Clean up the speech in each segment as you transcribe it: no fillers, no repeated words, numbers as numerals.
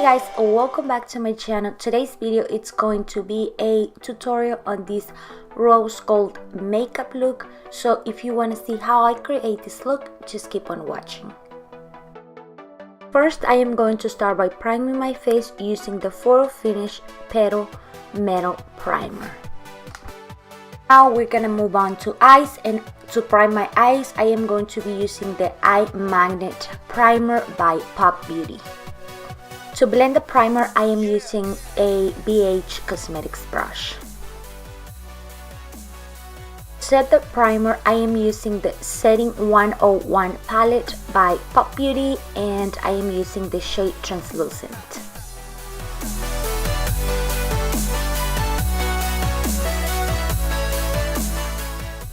Hey guys, welcome back to my channel. Today's video it's going to be a tutorial on this rose gold makeup look. So if you want to see how I create this look, just keep on watching. First, I am going to start by priming my face using the Photo Finish Petal Metal Primer. Now we're gonna move on to eyes, and to prime my eyes, I am going to be using the Eye Magnet Primer by Pop Beauty. To blend the primer, I am using a BH Cosmetics brush. To set the primer, I am using the Setting 101 palette by Pop Beauty, and I am using the shade Translucent.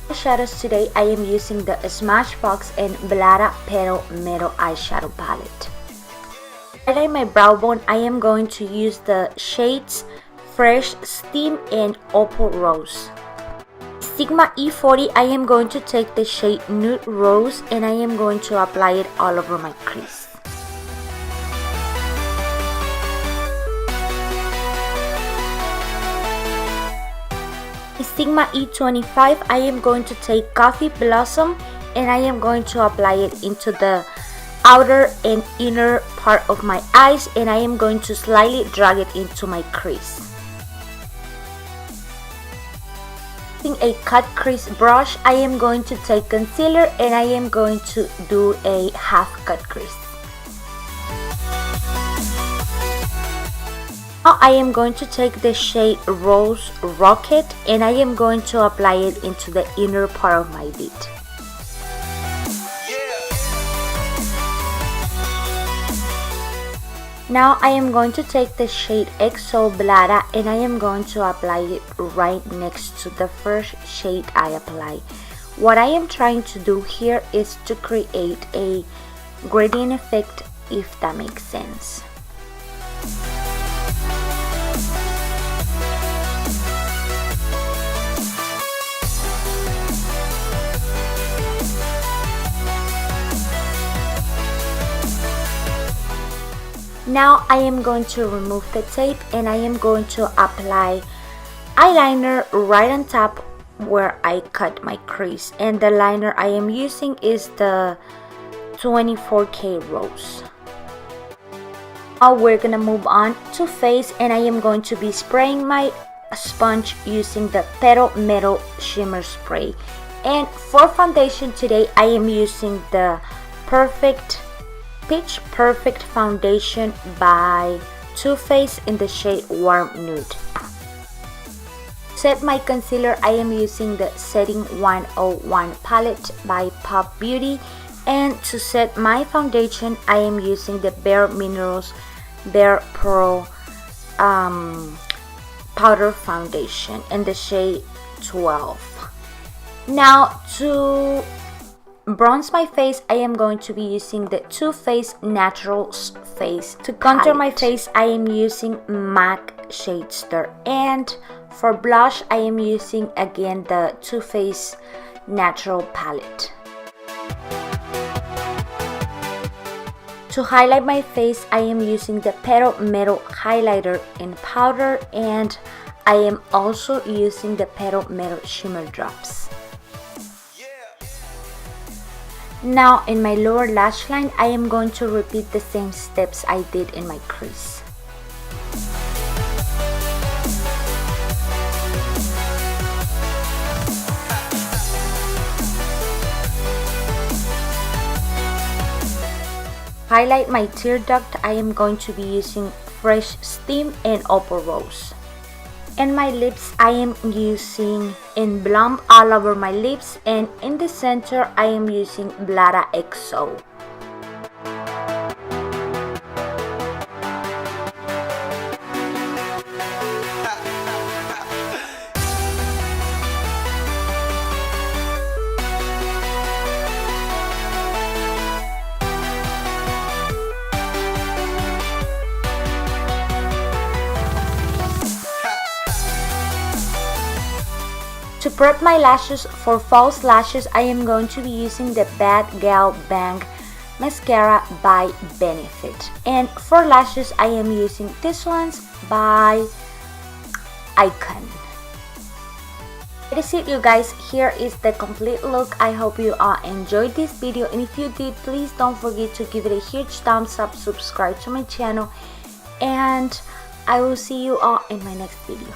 Eyeshadows today, I am using the Smashbox and Vlada Petal Metal Eyeshadow Palette. To highlight my brow bone, I am going to use the shades Fresh Steam and Opal Rose. Sigma E40, I am going to take the shade Nude Rose and I am going to apply it all over my crease. Sigma E25, I am going to take Coffee Blossom and I am going to apply it into the outer and inner part of my eyes, and I am going to slightly drag it into my crease. Using a cut crease brush, I am going to take concealer and I am going to do a half cut crease. Now I am going to take the shade Rose Rocket and I am going to apply it into the inner part of my lid. Now I am going to take the shade Xoxo Vlada and I am going to apply it right next to the first shade I apply. What I am trying to do here is to create a gradient effect, if that makes sense. Now I am going to remove the tape and I am going to apply eyeliner right on top where I cut my crease, and the liner I am using is the 24K Rose. Now we're gonna move on to face, and I am going to be spraying my sponge using the Petal Metal Shimmer Spray. And for foundation today, I am using the Pitch Perfect foundation by Too Faced in the shade Warm Nude. To set my concealer, I am using the Setting 101 palette by Pop Beauty, and to set my foundation, I am using the Bare Minerals Bare Pro powder foundation in the shade 12. Now to bronze my face, I am going to be using the Too Faced Natural Face. To contour my face, I am using MAC Shade Stir, and for blush, I am using again the Too Faced Natural Palette. To highlight my face, I am using the Petal Metal Highlighter in powder, and I am also using the Petal Metal Shimmer Drops. Now in my lower lash line, I am going to repeat the same steps I did in my crease. Highlight my tear duct, I am going to be using Fresh Steam and Opal Rose. And my lips, I am using in Blum all over my lips, and in the center I am using Vlada XO. To prep my lashes for false lashes, I am going to be using the Bad Gal Bang mascara by Benefit. And for lashes, I am using these ones by Icon. That is it, you guys. Here is the complete look. I hope you all enjoyed this video, and if you did, please don't forget to give it a huge thumbs up, subscribe to my channel, and I will see you all in my next video.